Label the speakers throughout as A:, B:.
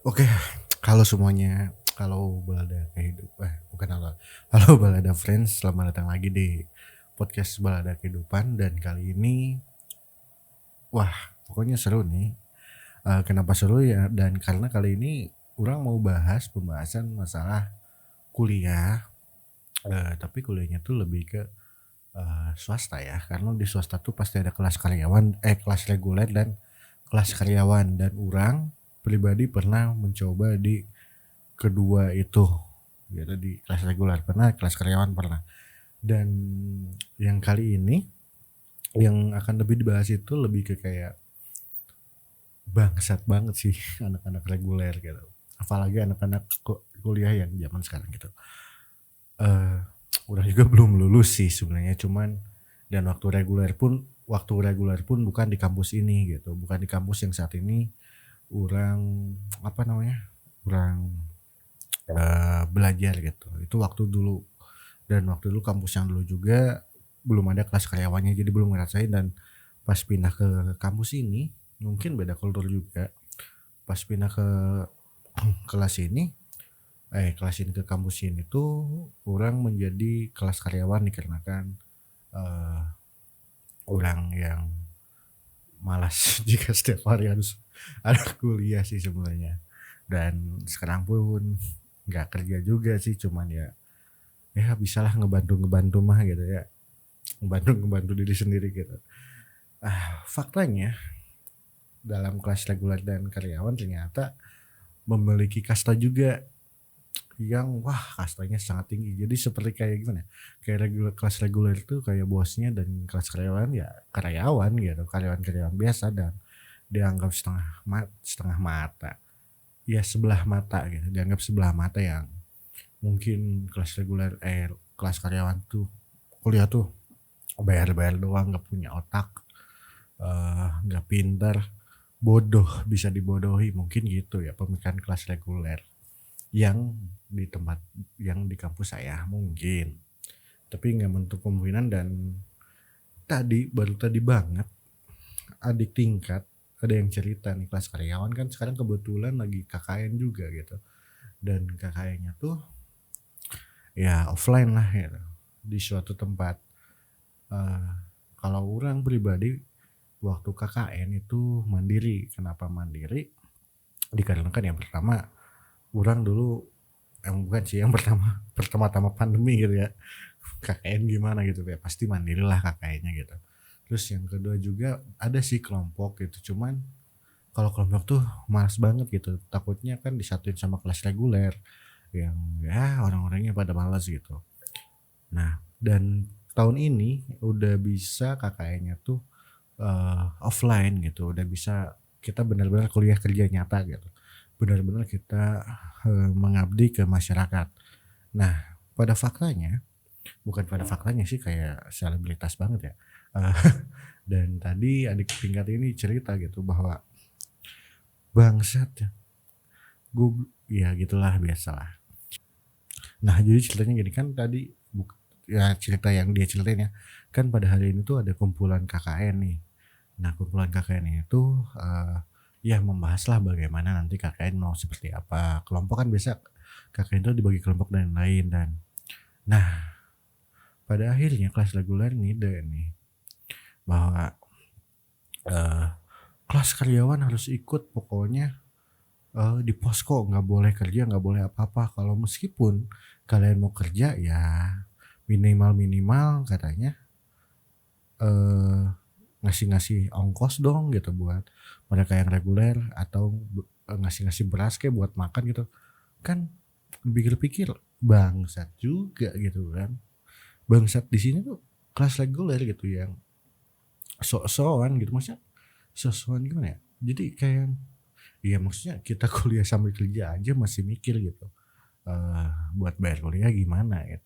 A: Oke, halo semuanya. Halo Balada Kehidupan, bukan halo. Halo Balada Friends, selamat datang lagi di podcast Balada Kehidupan dan kali ini wah, pokoknya seru nih. Kenapa seru ya? Dan karena kali ini orang mau bahas pembahasan masalah kuliah, tapi kuliahnya tuh lebih ke swasta ya. Karena di swasta tuh pasti ada kelas karyawan, kelas reguler dan kelas karyawan dan orang pribadi pernah mencoba di kedua itu gitu di kelas reguler pernah, kelas karyawan pernah. Dan yang kali ini yang akan lebih dibahas itu lebih ke kayak bangsat banget sih anak-anak reguler gitu. Apalagi anak-anak kuliah yang zaman sekarang gitu. Eh udah juga belum lulus sih sebenarnya cuman dan waktu reguler pun bukan di kampus ini gitu, bukan di kampus yang saat ini orang apa namanya? Orang belajar gitu. Itu waktu dulu dan waktu dulu kampus yang dulu juga belum ada kelas karyawannya jadi belum ngerasain dan pas pindah ke kampus ini mungkin beda kultur juga. Pas pindah ke kelas ini kelas ini ke kampus ini tuh orang menjadi kelas karyawan dikarenakan eh, orang yang malas jika setiap hari harus ada kuliah sih sebenarnya. Dan sekarang pun nggak kerja juga sih cuman ya bisalah ngebantu mah gitu ya, ngebantu diri sendiri gitu. Faktanya dalam kelas reguler dan karyawan ternyata memiliki kasta juga yang wah kastanya sangat tinggi. Jadi seperti kayak gimana ya, kayak kelas reguler itu kayak bosnya dan kelas karyawan ya karyawan gitu, karyawan biasa dan dianggap setengah mata, ya sebelah mata gitu, dianggap sebelah mata yang mungkin kelas karyawan tuh kuliah tuh bayar-bayar doang, nggak punya otak, nggak pintar, bodoh, bisa dibodohi mungkin gitu ya pemikiran kelas reguler yang di tempat yang di kampus saya mungkin. Tapi nggak menutup kemungkinan dan baru tadi banget adik tingkat ada yang cerita nih kelas karyawan kan sekarang kebetulan lagi KKN juga gitu. Dan KKN-nya tuh ya offline lah ya di suatu tempat. Eh, Kalau orang pribadi waktu KKN itu mandiri. Kenapa mandiri? Dikarenakan yang pertama orang dulu bukan sih yang pertama-tama pandemi gitu ya. KKN gimana gitu ya pasti mandiri lah KKN-nya gitu. Terus yang kedua juga ada sih kelompok gitu cuman kalau kelompok tuh malas banget gitu, takutnya kan disatuin sama kelas reguler yang ya orang-orangnya pada malas gitu. Nah dan tahun ini udah bisa KKN-nya tuh offline gitu, udah bisa kita benar-benar kuliah kerja nyata gitu, benar-benar kita mengabdi ke masyarakat. Nah pada faktanya sih kayak selebritas banget ya. Eh, dan tadi adik tingkat ini cerita gitu bahwa bangsat ya, gue ya gitulah biasalah. Nah jadi ceritanya gini kan tadi ya cerita yang dia ceritain ya kan pada hari ini tuh ada kumpulan KKN nih. Nah kumpulan KKN itu ya membahas lah bagaimana nanti KKN mau seperti apa. Kelompok kan biasa KKN itu dibagi kelompok dan lain dan nah pada akhirnya kelas reguler ngide nih bahwa eh, kelas karyawan harus ikut pokoknya di posko, nggak boleh kerja, nggak boleh apa-apa. Kalau meskipun kalian mau kerja ya minimal katanya eh, ngasih-ngasih ongkos dong gitu buat mereka yang reguler atau ngasih-ngasih beras kayak buat makan gitu. Kan pikir-pikir bangsat juga gitu kan. Bangsat di sini tuh kelas reguler gitu yang sok-sokan gitu maksudnya. Sok-sokan gimana ya? Jadi kayak iya maksudnya kita kuliah sambil kerja aja masih mikir gitu. Buat bayar kuliah gimana gitu.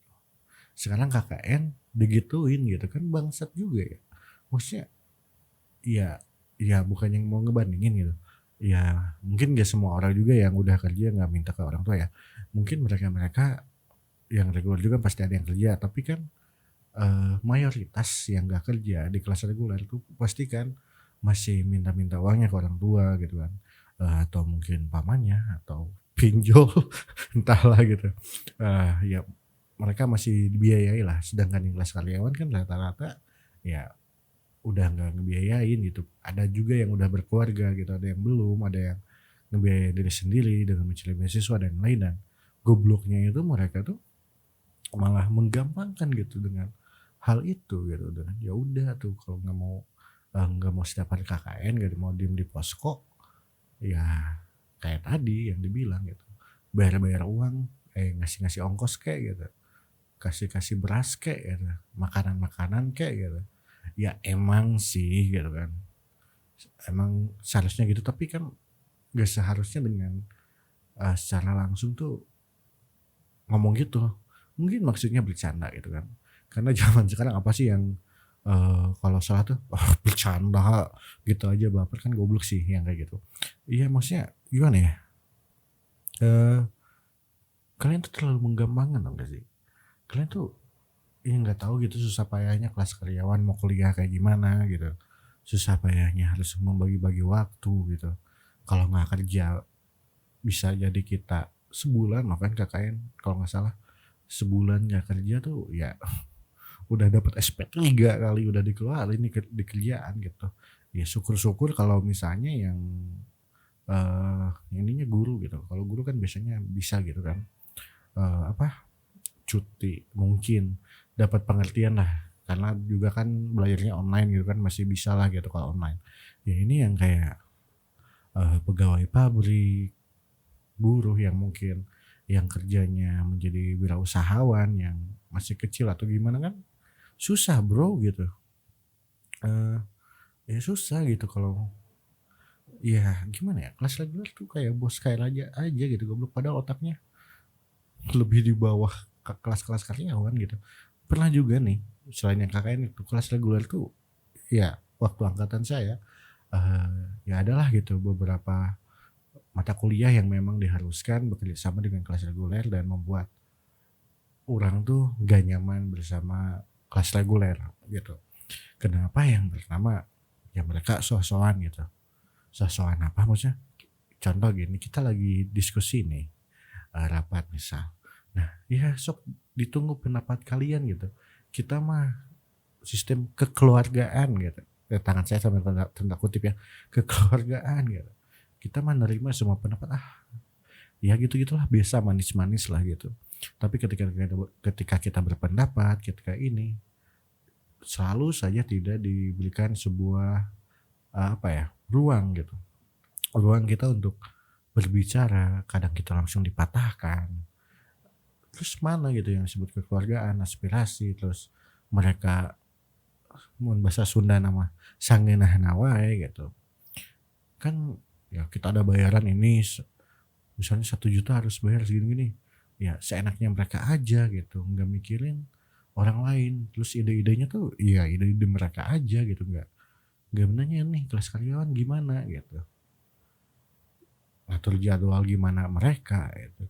A: Sekarang KKN digituin gitu kan bangsat juga ya. Maksudnya ya ya bukan yang mau ngebandingin gitu. Ya mungkin gak semua orang juga yang udah kerja nggak minta ke orang tua ya. Mungkin mereka-mereka yang reguler juga pasti ada yang kerja. Tapi kan mayoritas yang gak kerja di kelas reguler itu pasti kan masih minta-minta uangnya ke orang tua gitu kan. atau mungkin pamannya atau pinjol entahlah gitu. Ya mereka masih dibiayai lah, sedangkan yang kelas karyawan kan rata-rata ya udah nggak ngebiayain gitu. Ada juga yang udah berkeluarga gitu, ada yang belum, ada yang ngebiayain diri sendiri dengan mencari beasiswa dan lain, dan gobloknya itu mereka tuh malah menggampangkan gitu dengan hal itu gitu, dengan ya udah tuh kalau nggak mau setiap hari KKN, nggak mau diem di posko, ya kayak tadi yang dibilang gitu, bayar-bayar uang, ngasih-ngasih ongkos kayak gitu, kasih-kasih beras kayak gitu, makanan-makanan kayak gitu. Ya emang sih gitu kan, emang seharusnya gitu, tapi kan gak seharusnya dengan secara langsung tuh ngomong gitu. Mungkin maksudnya bercanda gitu kan. Karena zaman sekarang apa sih yang kalau salah tuh, "Ah, bercanda," gitu aja baper, kan goblok sih yang kayak gitu. Iya maksudnya gimana ya, eee, kalian tuh terlalu menggampangkan tau gak sih? Kalian tuh ya nggak tahu gitu susah payahnya kelas karyawan mau kuliah kayak gimana gitu. Susah payahnya harus membagi-bagi waktu gitu. Kalau nggak kerja bisa jadi kita sebulan makan KKN kalau nggak salah. Sebulan nggak kerja tuh ya udah dapat SP3 kali, udah dikeluarin di kerjaan gitu. Ya syukur-syukur kalau misalnya yang ininya guru gitu. Kalau guru kan biasanya bisa gitu kan, apa, cuti mungkin dapat pengertian lah, karena juga kan belajarnya online gitu kan, masih bisa lah gitu kalau online. Ya ini yang kayak pegawai pabrik, buruh yang mungkin yang kerjanya menjadi wirausahawan yang masih kecil atau gimana kan susah Bro gitu. Eee, ya susah gitu kalau ya gimana ya, kelas reguler tuh kayak bos kayak raja aja gitu goblok, padahal otaknya lebih di bawah kelas-kelas karyawan gitu. Pernah juga nih selain yang KKN itu kelas reguler tuh ya waktu angkatan saya, ya adalah gitu beberapa mata kuliah yang memang diharuskan bekerja sama dengan kelas reguler dan membuat orang tuh gak nyaman bersama kelas reguler gitu. Kenapa? Yang pertama, ya mereka sok-sokan gitu. Sok-sokan apa maksudnya? Contoh gini, kita lagi diskusi nih, rapat misal. Nah, ya sok ditunggu pendapat kalian gitu. Kita mah sistem kekeluargaan gitu. Tangan saya sampai tanda kutip ya, kekeluargaan gitu. Kita mah nerima semua pendapat, ya gitu-gitulah biasa manis-manis lah gitu. Tapi ketika kita berpendapat, ketika ini selalu saja tidak diberikan sebuah apa ya, ruang gitu. Ruang kita untuk berbicara, kadang kita langsung dipatahkan. Terus mana gitu yang disebut kekeluargaan, aspirasi, terus mereka mun bahasa Sunda nama sangeunahna wae gitu. Kan ya kita ada bayaran ini misalnya 1 juta harus bayar segini-gini. Ya seenaknya mereka aja gitu, nggak mikirin orang lain. Terus ide-idenya tuh ya ide-ide mereka aja gitu, nggak nanya nih kelas karyawan gimana gitu. Ngatur jadwal gimana mereka gitu.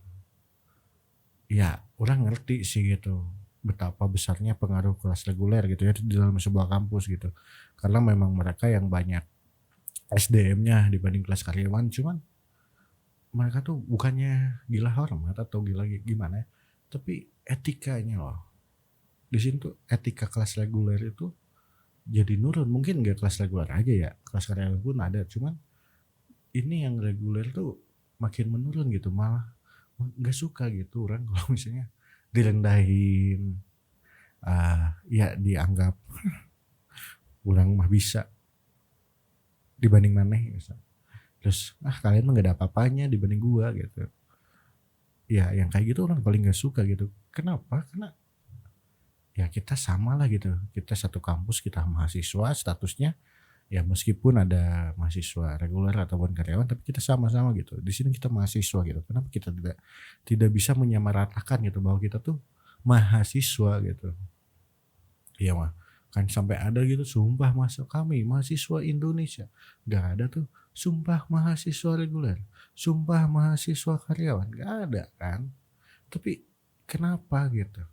A: Ya orang ngerti sih gitu betapa besarnya pengaruh kelas reguler gitu ya di dalam sebuah kampus gitu. Karena memang mereka yang banyak SDM-nya dibanding kelas karyawan, cuman mereka tuh bukannya gila hormat atau gila gimana ya, tapi etikanya loh. Di sini tuh etika kelas reguler itu jadi nurun. Mungkin nggak kelas reguler aja ya, kelas karyawan pun ada. Cuman ini yang reguler tuh makin menurun gitu, malah nggak suka gitu orang kalau misalnya direndahin, ya dianggap orang mah bisa dibanding maneh gitu. Terus kalian mah gak ada apa-apanya dibanding gua gitu. Ya yang kayak gitu orang paling gak suka gitu. Kenapa? Karena ya kita sama lah gitu. Kita satu kampus, kita mahasiswa statusnya. Ya meskipun ada mahasiswa reguler ataupun karyawan, tapi kita sama-sama gitu. Di sini kita mahasiswa gitu. Kenapa kita tidak bisa menyamaratakan gitu bahwa kita tuh mahasiswa gitu. Iya mah. Kan sampai ada gitu sumpah masuk kami mahasiswa Indonesia. Gak ada tuh sumpah mahasiswa reguler, sumpah mahasiswa karyawan, gak ada kan. Tapi kenapa gitu?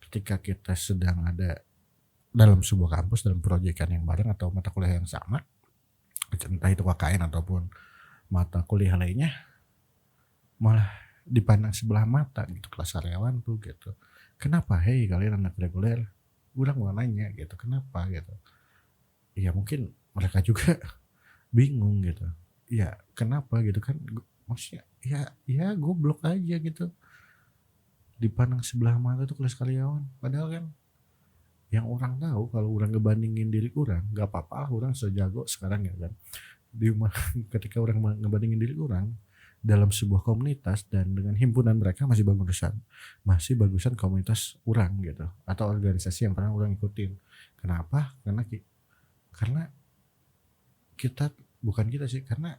A: Ketika kita sedang ada dalam sebuah kampus, dalam proyekan yang bareng atau mata kuliah yang sama, entah itu KKN ataupun mata kuliah lainnya malah dipandang sebelah mata gitu kelas karyawan tuh gitu. Kenapa? Hei kalian anak reguler, urang mau nanya gitu, kenapa gitu. Ya mungkin mereka juga bingung gitu. Ya kenapa gitu kan, maksudnya ya goblok aja gitu. Dipandang sebelah mata tuh kelas karyawan. Padahal kan yang orang tahu kalau orang ngebandingin diri orang, gak apa-apa orang sejago sekarang ya kan. Di ketika orang ngebandingin diri orang dalam sebuah komunitas dan dengan himpunan mereka masih bagusan komunitas orang gitu atau organisasi yang pernah orang ikutin. Kenapa? Karena kita bukan kita sih, karena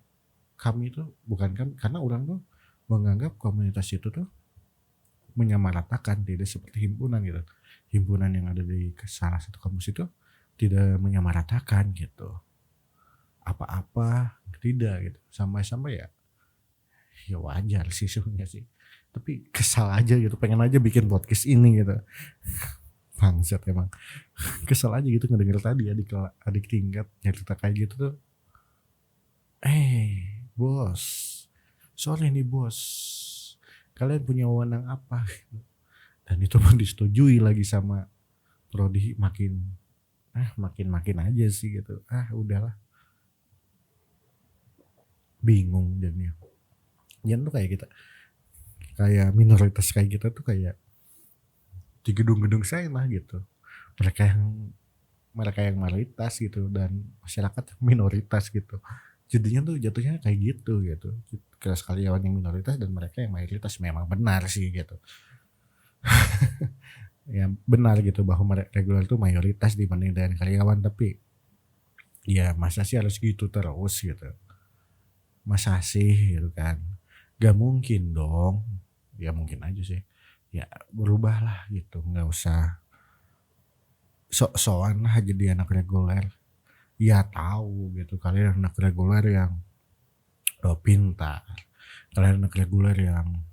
A: kami tuh bukan kan, karena orang tuh menganggap komunitas itu tuh menyamaratakan, tidak seperti himpunan gitu. Himpunan yang ada di salah satu kampus itu tidak menyamaratakan gitu. Apa-apa tidak gitu. Sampai-sampai ya wajar sih sebenarnya sih. Tapi kesal aja gitu, pengen aja bikin podcast ini gitu. Bangsat emang. Kesal aja gitu ngedenger tadi adik tingkat cerita kayak gitu tuh. Bos, sorry nih bos, kalian punya wewenang apa? Dan itu pun disetujui lagi sama prodi. Makin aja sih gitu. Udahlah, bingung jadinya. Jangan tuh kayak minoritas kayak kita tuh kayak di gedung-gedung saya lah gitu. Mereka yang mayoritas gitu dan masyarakat minoritas gitu. Jadinya tuh jatuhnya kayak gitu. Kelas karyawan yang minoritas dan mereka yang mayoritas, memang benar sih gitu. Ya benar gitu bahwa reguler itu mayoritas dibanding dengan karyawan, tapi ya masa sih harus gitu terus gitu. Masa sih gitu kan. Gak mungkin dong. Ya mungkin aja sih. Ya berubah lah gitu. Gak usah sok-sokan lah jadi anak reguler. Ya tahu gitu, kalian anak reguler yang pintar. Kalian anak reguler yang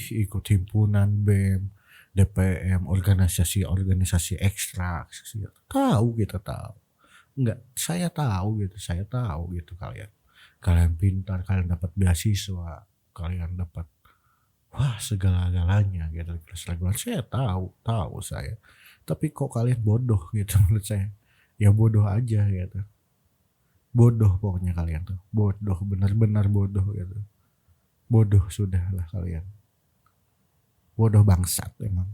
A: ikut himpunan BEM, DPM, organisasi ekstra. Tahu gitu, tahu. Enggak, saya tahu gitu kalian. Kalian pintar, kalian dapat beasiswa, kalian dapat segala-galanya gitu di kelas reguler. Saya tahu saya. Tapi kok kalian bodoh gitu menurut saya. Ya bodoh aja gitu. Bodoh pokoknya kalian tuh. Bodoh, benar-benar bodoh gitu. Bodoh sudahlah kalian. Bodoh bangsat emang.